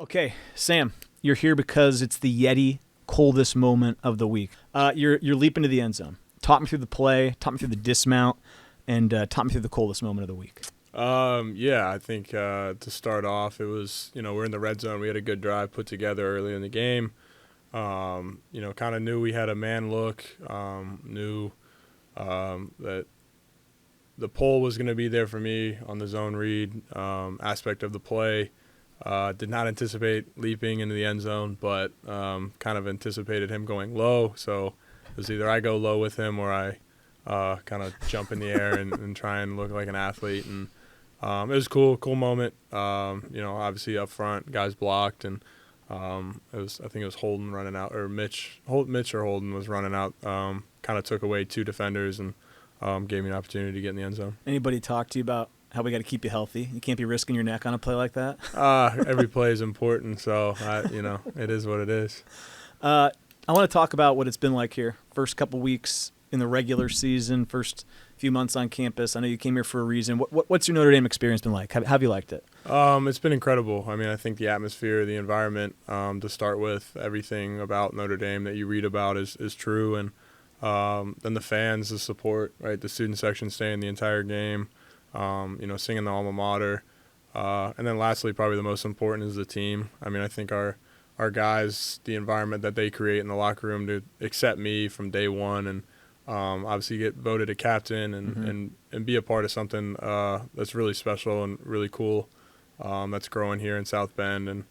Okay, Sam, you're here because it's the Yeti coldest moment of the week. You're leaping to the end zone. Talk me through the play, talk me through the dismount, and talk me through the coldest moment of the week. Yeah, I think to start off, it was, we're in the red zone. We had a good drive put together early in the game. Kind of knew we had a man look, knew that the pull was going to be there for me on the zone read aspect of the play. Did not anticipate leaping into the end zone, but kind of anticipated him going low. So it was either I go low with him or I kind of jump in the air and try and look like an athlete. And it was cool moment. Obviously up front, guys blocked, and I think it was Holden running out, or Mitch or Holden was running out. Kind of took away two defenders and gave me an opportunity to get in the end zone. Anybody talk to you about how we got to keep you healthy? You can't be risking your neck on a play like that. Every play is important, so it is what it is. I want to talk about what it's been like here. First couple weeks in the regular season, first few months on campus. I know you came here for a reason. What's your Notre Dame experience been like? How have you liked it? It's been incredible. I mean, I think the atmosphere, the environment, to start with, everything about Notre Dame that you read about is true. And then the fans, the support, right? The student section staying the entire game, singing the alma mater. And then lastly, probably the most important is the team. I mean, I think our guys, the environment that they create in the locker room to accept me from day one and obviously get voted a captain and be a part of something that's really special and really cool that's growing here in South Bend. And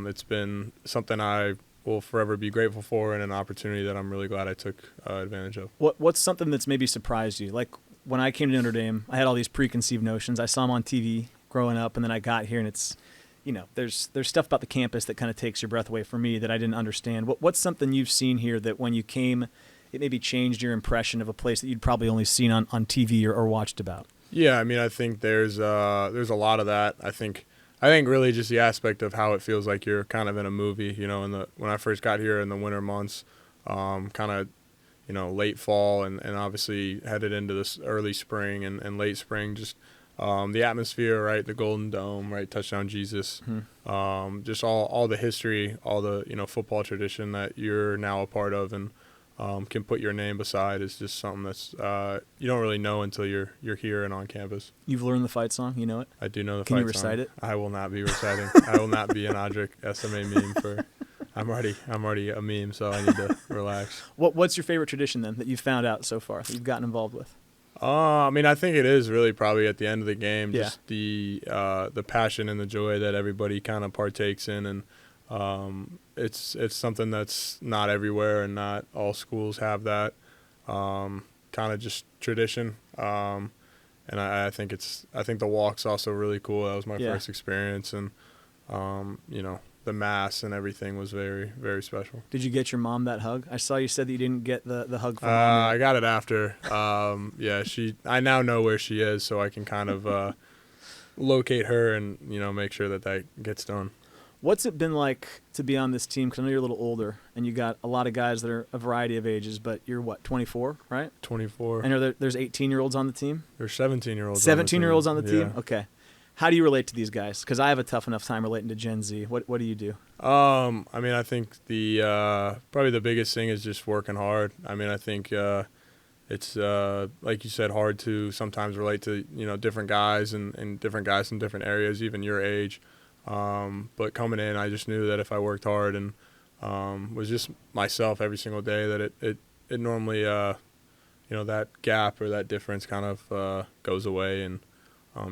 it's been something I will forever be grateful for and an opportunity that I'm really glad I took advantage of. What's something that's maybe surprised you? Like when I came to Notre Dame, I had all these preconceived notions. I saw them on TV growing up, and then I got here, and it's, there's stuff about the campus that kind of takes your breath away from me that I didn't understand. What's something you've seen here that when you came, it maybe changed your impression of a place that you'd probably only seen on TV or watched about? Yeah, I mean, I think there's a lot of that. I think really just the aspect of how it feels like you're kind of in a movie. When I first got here in the winter months, kind of, late fall and obviously headed into this early spring and late spring, just the atmosphere, right? The Golden Dome, right? Touchdown Jesus, just all the history, all the football tradition that you're now a part of and can put your name beside is just something that's you don't really know until you're here and on campus. You've learned the fight song, you know it? I do know the Can fight you recite song. it? I will not be reciting. I will not be an Audric SMA meme for. I'm already a meme, so I need to relax. What's your favorite tradition then that you've found out so far that you've gotten involved with? I mean, I think it is really probably at the end of the game, Yeah. just the passion and the joy that everybody kind of partakes in, and it's something that's not everywhere, and not all schools have that kind of just tradition. And I think the walk's also really cool. That was my first experience, and the mass and everything was very, very special. Did you get your mom that hug? I saw you said that you didn't get the hug from mom. I got it after. I now know where she is, so I can kind of locate her and make sure that gets done. What's it been like to be on this team? Because I know you're a little older, and you got a lot of guys that are a variety of ages, but you're what, 24, right? 24. And there's 18-year-olds on the team? There's 17-year-olds. 17-year-olds on the team? Yeah. Okay. How do you relate to these guys? Because I have a tough enough time relating to Gen Z. What do you do? I mean, I think probably the biggest thing is just working hard. I mean, I think it's like you said, hard to sometimes relate to different guys and different guys in different areas, even your age. But coming in, I just knew that if I worked hard and was just myself every single day, that it normally that gap or that difference kind of goes away, and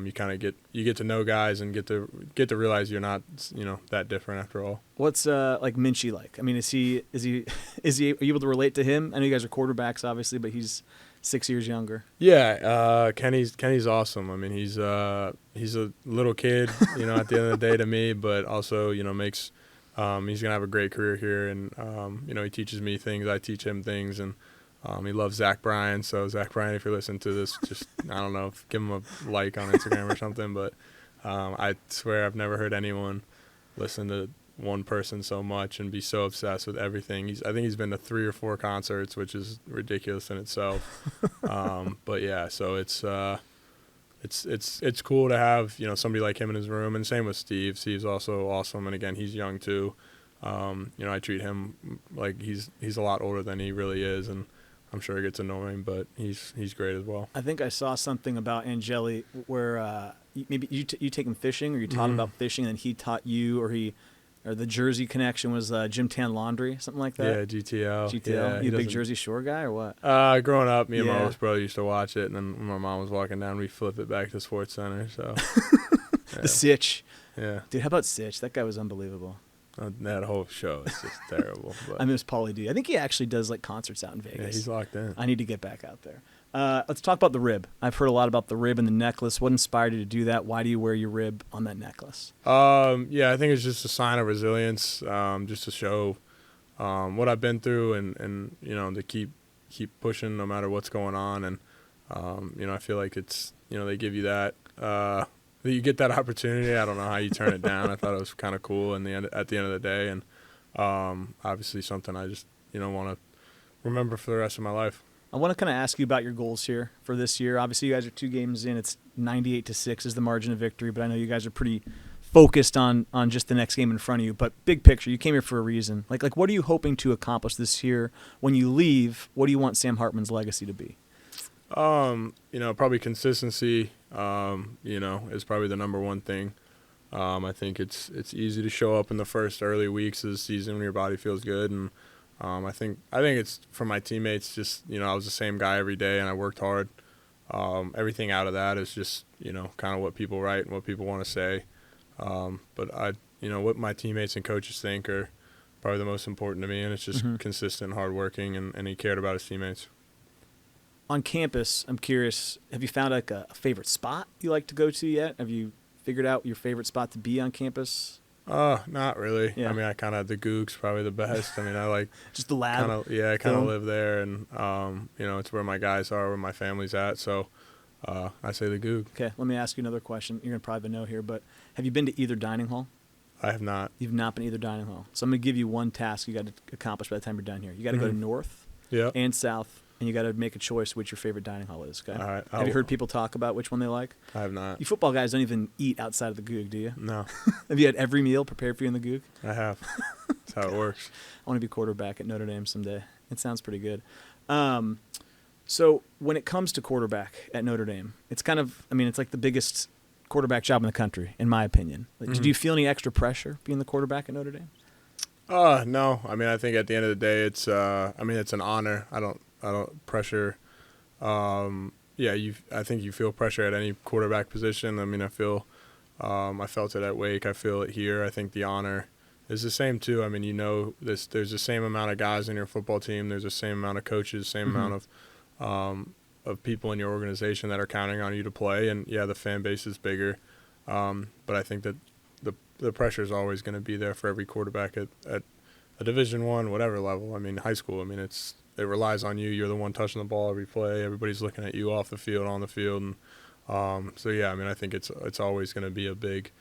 you kind of get to know guys and get to realize you're not that different after all. What's like Minchie like? I mean, are you able to relate to him? I know you guys are quarterbacks, obviously, but he's 6 years younger. Yeah, Kenny's awesome. I mean, he's a little kid, at the end of the day to me, but also makes he's gonna have a great career here, and he teaches me things, I teach him things, and he loves Zach Bryan. So Zach Bryan, if you're listening to this, just I don't know, give him a like on Instagram or something. But I swear I've never heard anyone listen to one person so much and be so obsessed with everything. I think he's been to 3 or 4 concerts, which is ridiculous in itself. But yeah, so it's it's cool to have somebody like him in his room, and same with Steve. Steve's also awesome, and again, he's young too. I treat him like he's a lot older than he really is, and I'm sure it gets annoying, but he's great as well. I think I saw something about Angeli where maybe you take him fishing, or you taught him about fishing, and then he taught you, or the Jersey connection was Jim Tan Laundry, something like that. Yeah, GTL. GTL. Yeah, You a big Jersey Shore guy or what? Growing up, me and my Yeah. oldest brother used to watch it, and then when my mom was walking down, we flipped it back to Sports Center. So The Sitch. yeah, Dude, how about Sitch? That guy was unbelievable. that whole show is just terrible. But I miss Paulie D. I think he actually does like concerts out in Vegas. yeah, he's locked in. I need to get back out there. Let's talk about the rib. I've heard a lot about the rib and the necklace. What inspired you to do that? Why do you wear your rib on that necklace? Yeah, I think it's just a sign of resilience, just to show what I've been through, and to keep pushing no matter what's going on. And I feel like it's they give you that you get that opportunity. I don't know how you turn it down. I thought it was kind of cool at the end of the day, and obviously something I just want to remember for the rest of my life. I want to kind of ask you about your goals here for this year. Obviously, you guys are 2 games in. It's 98-6 is the margin of victory, but I know you guys are pretty focused on just the next game in front of you. But big picture, you came here for a reason. Like what are you hoping to accomplish this year? When you leave, what do you want Sam Hartman's legacy to be? Probably consistency, is probably the number one thing. I think it's easy to show up in the first early weeks of the season when your body feels good, and I think it's for my teammates. Just I was the same guy every day, and I worked hard. Everything out of that is just kind of what people write and what people want to say. But what my teammates and coaches think are probably the most important to me, and it's just consistent, hardworking, and he cared about his teammates. On campus, I'm curious, have you found like a favorite spot you like to go to yet? Have you figured out your favorite spot to be on campus? Not really. Yeah. I mean, I kind of, the Goog's probably the best. I mean, I like just the lab. I kind of live there, and it's where my guys are, where my family's at. So I say the Goog. Okay, let me ask you another question. You're gonna probably know here, but have you been to either dining hall? I have not. You've not been to either dining hall. So I'm gonna give you one task you got to accomplish by the time you're done here. You got to go to North and South, and you got to make a choice which your favorite dining hall is. Okay. All right. Have you heard people talk about which one they like? I have not. You football guys don't even eat outside of the Goog, do you? No. Have you had every meal prepared for you in the Goog? I have. That's how it works. I want to be quarterback at Notre Dame someday. It sounds pretty good. So when it comes to quarterback at Notre Dame, it's kind of, it's like the biggest quarterback job in the country, in my opinion. Like, did you feel any extra pressure being the quarterback at Notre Dame? No. I mean, I think at the end of the day, it's an honor. I don't pressure. I think you feel pressure at any quarterback position. I mean, I felt it at Wake. I feel it here. I think the honor is the same too. I mean, there's the same amount of guys in your football team. There's the same amount of coaches, same amount of people in your organization that are counting on you to play. And yeah, the fan base is bigger. But I think that the pressure is always going to be there for every quarterback at a Division I, whatever level. I mean, high school. I mean, it relies on you. You're the one touching the ball every play. Everybody's looking at you off the field, on the field, and I think it's always going to be a big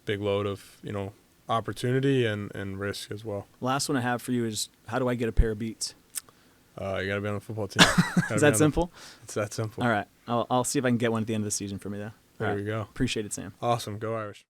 load of opportunity and risk as well. Last one I have for you is, how do I get a pair of Beats? You got to be on the football team. Is that simple? It's that simple. All right, I'll see if I can get one at the end of the season for me though. There we go. Appreciate it, Sam. Awesome. Go Irish.